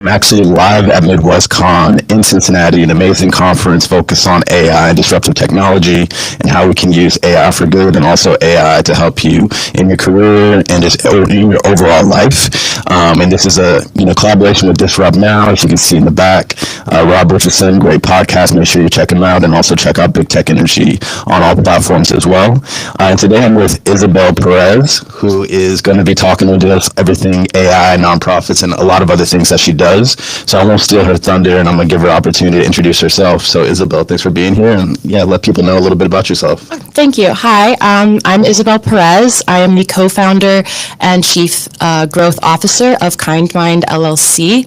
I'm actually live at Midwest Con in Cincinnati, an amazing conference focused on AI and disruptive technology and how we can use AI for good and also AI to help you in your career and just in your overall life. And this is a collaboration with Disrupt Now, as you can see in the back. Rob Richardson, great podcast. Make sure you check him out and also check out Big Tech Energy on all platforms as well. And today I'm with Isabel Perez, who is going to be talking with us everything AI, nonprofits, and a lot of other things that she does. So I won't steal her thunder, and I'm going to give her an opportunity to introduce herself. So Isabel, thanks for being here, and let people know a little bit about yourself. Thank you. Hi, I'm Isabel Perez. I am the co-founder and chief growth officer of KindMind LLC.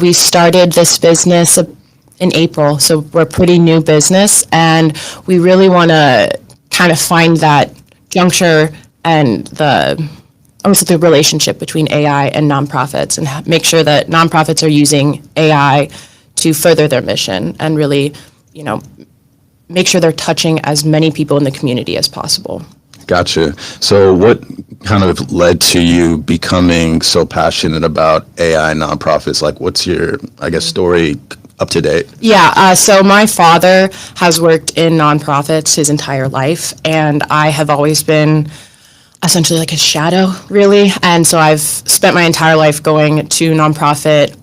We started this business in April, so we're a pretty new business, and we really want to kind of find that juncture and the relationship between AI and nonprofits, and make sure that nonprofits are using AI to further their mission and really, make sure they're touching as many people in the community as possible. Gotcha. So what kind of led to you becoming so passionate about AI nonprofits? Like, what's your, story up to date? So my father has worked in nonprofits his entire life, and I have always been essentially like his shadow, really. And so I've spent my entire life going to nonprofit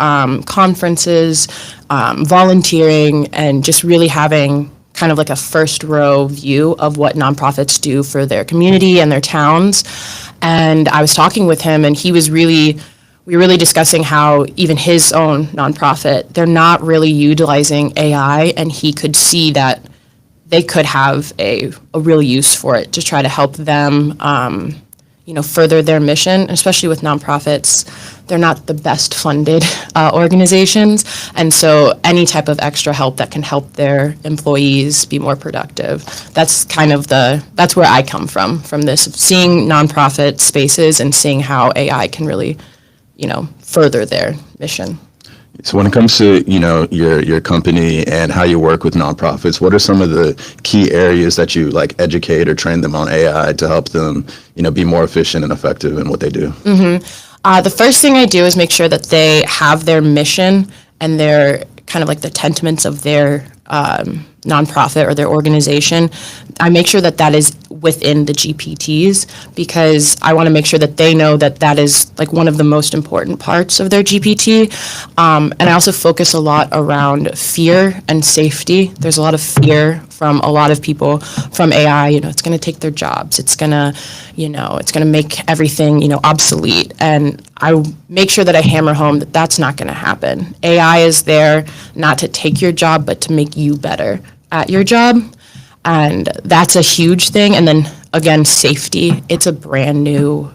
conferences, volunteering, and just really having kind of like a first row view of what nonprofits do for their community and their towns. And I was talking with him, and we were really discussing how even his own nonprofit, they're not really utilizing AI, and he could see that they could have a real use for it to try to help them, further their mission, especially with nonprofits. They're not the best funded organizations, and so any type of extra help that can help their employees be more productive. That's kind of that's where I come from this, seeing nonprofit spaces and seeing how AI can really, further their mission. So when it comes to, your company and how you work with nonprofits, what are some of the key areas that you educate or train them on AI to help them, be more efficient and effective in what they do? Mm-hmm. The first thing I do is make sure that they have their mission and their kind of like the sentiments of their nonprofit or their organization. I make sure that is within the GPTs, because I want to make sure that they know that is like one of the most important parts of their GPT. And I also focus a lot around fear and safety. There's a lot of fear from a lot of people from AI. It's going to take their jobs. It's going to make everything, obsolete. And I make sure that I hammer home that that's not going to happen. AI is there not to take your job, but to make you better at your job. And that's a huge thing. And then again, safety. It's a brand new,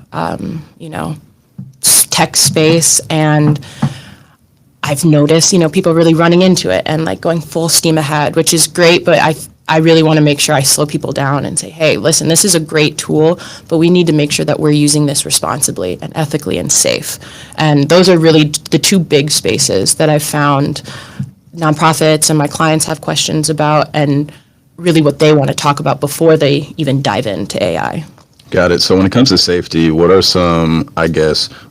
tech space, and I've noticed, people really running into it and going full steam ahead, which is great. But I really want to make sure I slow people down and say, hey, listen, this is a great tool, but we need to make sure that we're using this responsibly and ethically and safe. And those are really the two big spaces that I've found nonprofits and my clients have questions about, and really what they want to talk about before they even dive into AI. Got it. So when it comes to safety, what are some,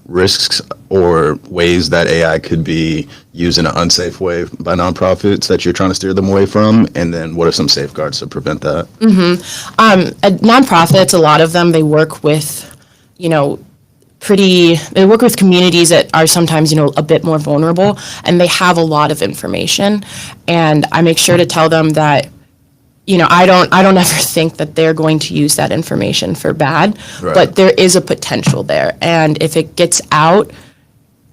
risks or ways that AI could be used in an unsafe way by nonprofits that you're trying to steer them away from? And then what are some safeguards to prevent that? Nonprofits, a lot of them, they work with, they work with communities that are sometimes, a bit more vulnerable, and they have a lot of information. And I make sure to tell them that, I don't ever think that they're going to use that information for bad, right. But there is a potential there. And if it gets out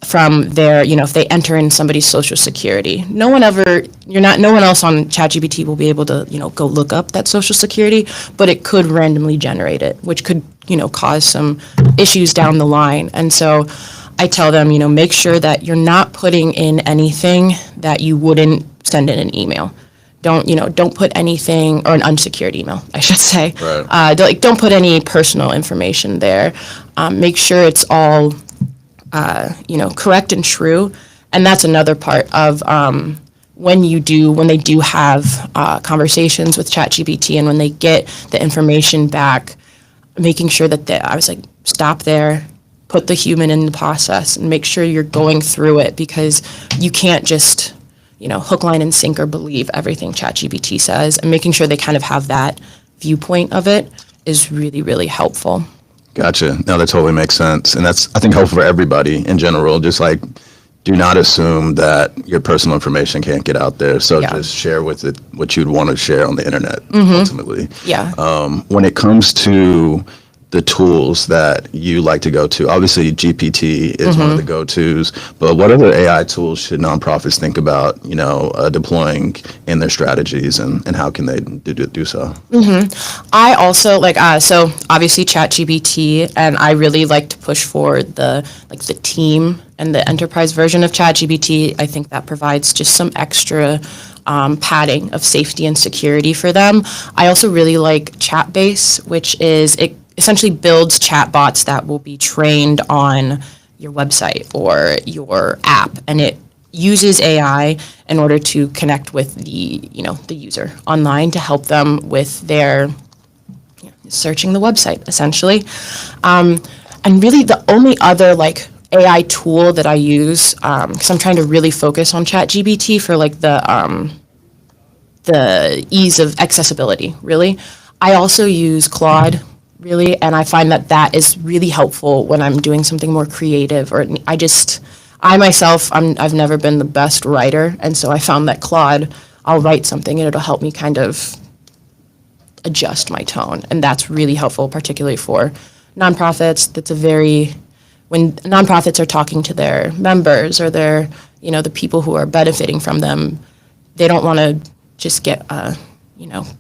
from their, if they enter in somebody's social security, no one else on ChatGPT will be able to, go look up that social security, but it could randomly generate it, which could, cause some issues down the line. And so I tell them, make sure that you're not putting in anything that you wouldn't send in an email. Don't put anything, or an unsecured email, I should say. Right. Don't put any personal information there. Make sure it's all, correct and true. And that's another part of when they do have conversations with ChatGPT, and when they get the information back, making sure that I was stop there, put the human in the process and make sure you're going through it, because you can't just, hook, line, and sinker believe everything ChatGPT says, and making sure they kind of have that viewpoint of it is really, really helpful. Gotcha. No, that totally makes sense. And that's, I think, helpful for everybody in general. Just like, do not assume that your personal information can't get out there. So just share with it what you'd want to share on the internet, ultimately. Yeah. When it comes to the tools that you like to go to, obviously GPT is one of the go-tos, but what other AI tools should nonprofits think about, deploying in their strategies, and how can they do so? I also so obviously ChatGPT, and I really like to push for the team and the enterprise version of ChatGPT. I think that provides just some extra padding of safety and security for them. I also really like Chatbase, which is, it essentially builds chatbots that will be trained on your website or your app, and it uses AI in order to connect with the user online to help them with their searching the website, essentially. And really the only other AI tool that I use, because I'm trying to really focus on ChatGPT for the ease of accessibility, really. I also use Claude, really, and I find that is really helpful when I'm doing something more creative, or I myself, I've never been the best writer, and so I found that Claude, I'll write something and it'll help me kind of adjust my tone, and that's really helpful, particularly for nonprofits. When nonprofits are talking to their members or their, the people who are benefiting from them, they don't want to just get a,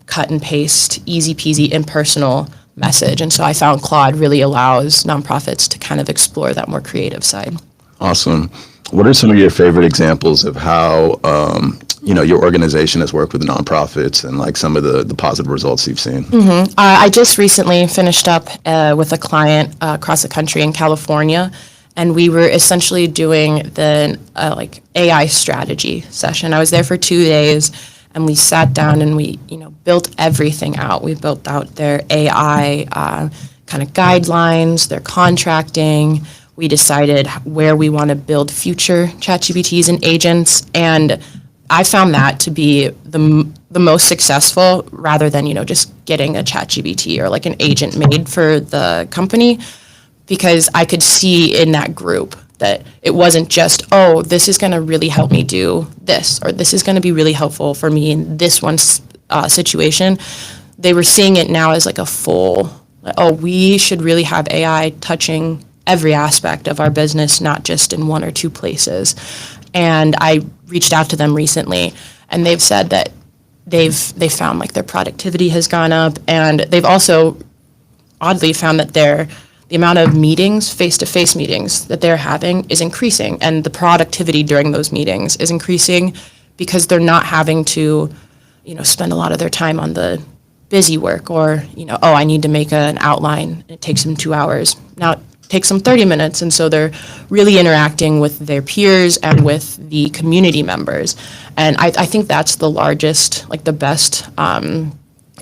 cut and paste, easy peasy, impersonal message. And so I found Claude really allows nonprofits to kind of explore that more creative side. Awesome. What are some of your favorite examples of how, your organization has worked with nonprofits, and some of the positive results you've seen? I just recently finished up with a client across the country in California, and we were essentially doing the AI strategy session. I was there for 2 days, and we sat down and we built everything out. We built out their AI kind of guidelines, their contracting. We decided where we want to build future ChatGPTs and agents, and I found that to be the most successful, rather than just getting a ChatGPT or an agent made for the company, because I could see in that group that it wasn't just, oh, this is going to really help me do this, or this is going to be really helpful for me in this one situation. They were seeing it now as a full, oh, we should really have AI touching every aspect of our business, not just in one or two places. And I reached out to them recently, and they've said that they found their productivity has gone up, and they've also oddly found that the amount of meetings, face-to-face meetings that they're having is increasing, and the productivity during those meetings is increasing because they're not having to, spend a lot of their time on the busy work, or, oh, I need to make an outline. It takes them 2 hours. Now it takes them 30 minutes, and so they're really interacting with their peers and with the community members. And I think that's the largest, the best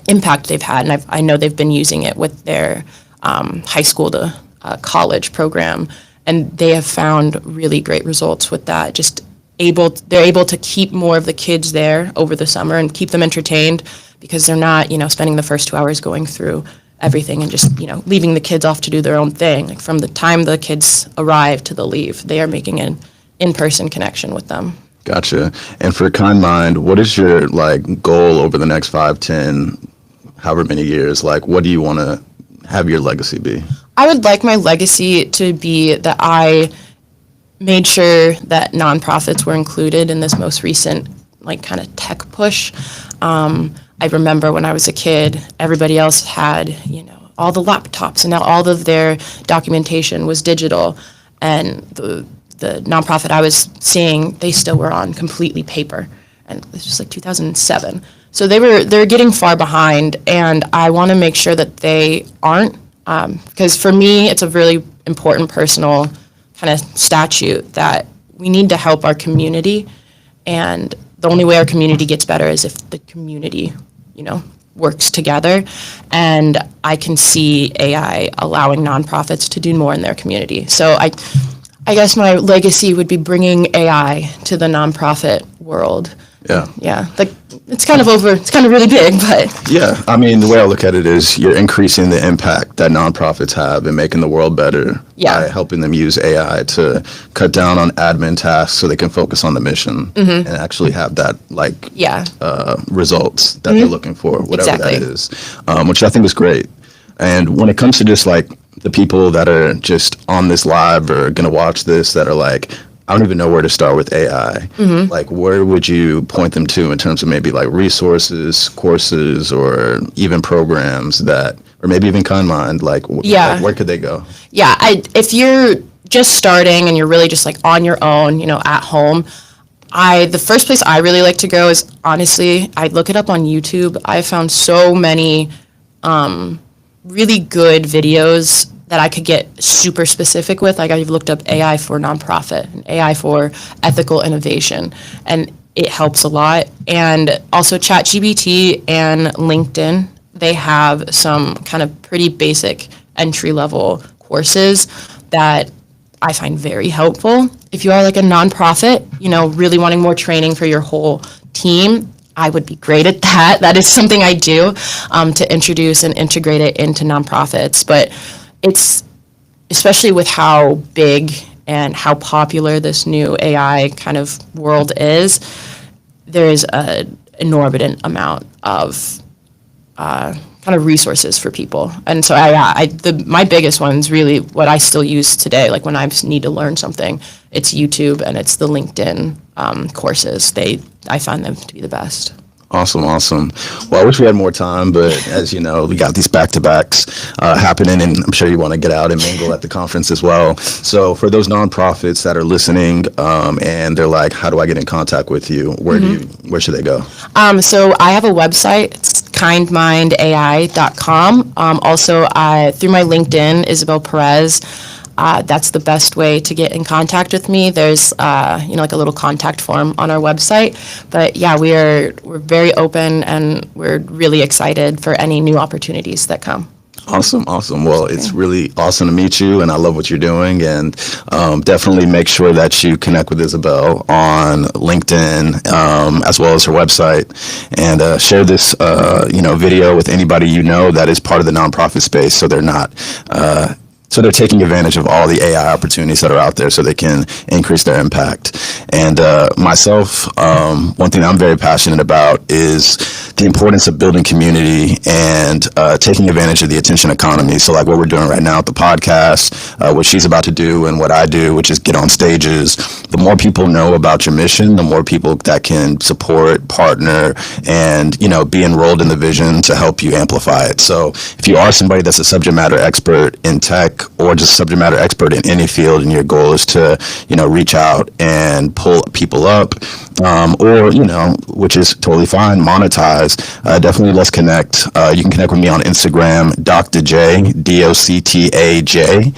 impact they've had, and I know they've been using it with their high school to college program, and they have found really great results with that. They're able to keep more of the kids there over the summer and keep them entertained, because they're not, spending the first 2 hours going through everything and just, leaving the kids off to do their own thing. From the time the kids arrive to the leave, they are making an in-person connection with them. Gotcha. And for KindMind, what is your goal over the next 5, 10, however many years? What do you want to have your legacy be? I would like my legacy to be that I made sure that nonprofits were included in this most recent kind of tech push. I remember when I was a kid, everybody else had, all the laptops, and now all of their documentation was digital, and the nonprofit I was seeing, they still were on completely paper, and this was 2007. So they're getting far behind, and I want to make sure that they aren't, because for me, it's a really important personal kind of statute that we need to help our community, and the only way our community gets better is if the community, works together. And I can see AI allowing nonprofits to do more in their community. So I guess my legacy would be bringing AI to the nonprofit world. Yeah. Yeah, like it's kind of really big, but Yeah, I mean, the way I look at it is you're increasing the impact that nonprofits have in making the world better Yeah. by helping them use AI to cut down on admin tasks so they can focus on the mission and actually have that, like, yeah, results that they're looking for, whatever Exactly. that is, which I think is great. And when it comes to just like the people that are just on this live or going to watch this that are like, I don't even know where to start with AI. Like, where would you point them to in terms of maybe like resources, courses, or even programs that, or maybe even KindMind? Like, Yeah. like, where could they go? yeah. If you're just starting and you're really just like on your own, at home, the first place I really like to go is honestly, I look it up on YouTube. I found so many really good videos that I could get super specific with. Like I've looked up AI for nonprofit and AI for ethical innovation, and it helps a lot. And also ChatGPT and LinkedIn, they have some kind of pretty basic entry-level courses that I find very helpful. If you are like a nonprofit, really wanting more training for your whole team, I would be great at that. That is something I do to introduce and integrate it into nonprofits. But it's, especially with how big and how popular this new AI kind of world is, there is an inordinate amount of kind of resources for people. And so my biggest one's really what I still use today. Like when I need to learn something, it's YouTube and it's the LinkedIn courses. I find them to be the best. Awesome. Well, I wish we had more time, but as you know, we got these back-to-backs happening, and I'm sure you want to get out and mingle at the conference as well. So for those nonprofits that are listening and they're like, how do I get in contact with you? Where should they go? So I have a website. It's kindmindai.com. Also, through my LinkedIn, Isabel Perez. That's the best way to get in contact with me. There's, like a little contact form on our website. But yeah, we're very open and we're really excited for any new opportunities that come. Awesome. Well, it's really awesome to meet you, and I love what you're doing. And definitely make sure that you connect with Isabel on LinkedIn as well as her website, and share this video with anybody that is part of the nonprofit space, so they're not. So they're taking advantage of all the AI opportunities that are out there so they can increase their impact. And myself, one thing I'm very passionate about is the importance of building community and taking advantage of the attention economy. So like what we're doing right now at the podcast, what she's about to do and what I do, which is get on stages. The more people know about your mission, the more people that can support, partner, and, be enrolled in the vision to help you amplify it. So if you are somebody that's a subject matter expert in tech, or just subject matter expert in any field, and your goal is to, reach out and pull people up, or, which is totally fine, monetize, definitely let's connect. You can connect with me on Instagram, Dr. J, DOCTAJ.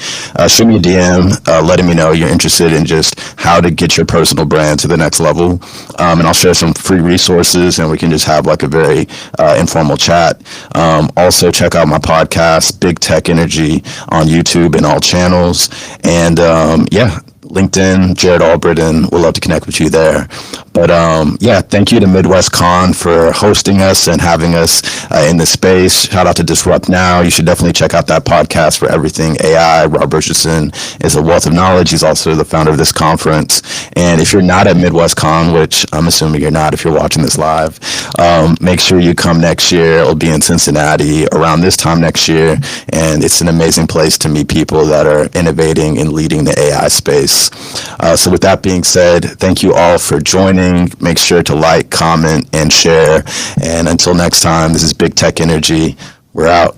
Shoot me a DM, letting me know you're interested in just how to get your personal brand to the next level. And I'll share some free resources, and we can just have like a very informal chat. Also check out my podcast, Big Tech Energy, on YouTube and all channels. And LinkedIn, Jared Albritton. We'd love to connect with you there. But thank you to Midwest Con for hosting us and having us in this space. Shout out to Disrupt Now. You should definitely check out that podcast for everything AI. Rob Richardson is a wealth of knowledge. He's also the founder of this conference. And if you're not at Midwest Con, which I'm assuming you're not if you're watching this live, make sure you come next year. It'll be in Cincinnati around this time next year. And it's an amazing place to meet people that are innovating and leading the AI space. So with that being said, thank you all for joining. Make sure to like, comment, and share. And until next time, this is Big Tech Energy. We're out.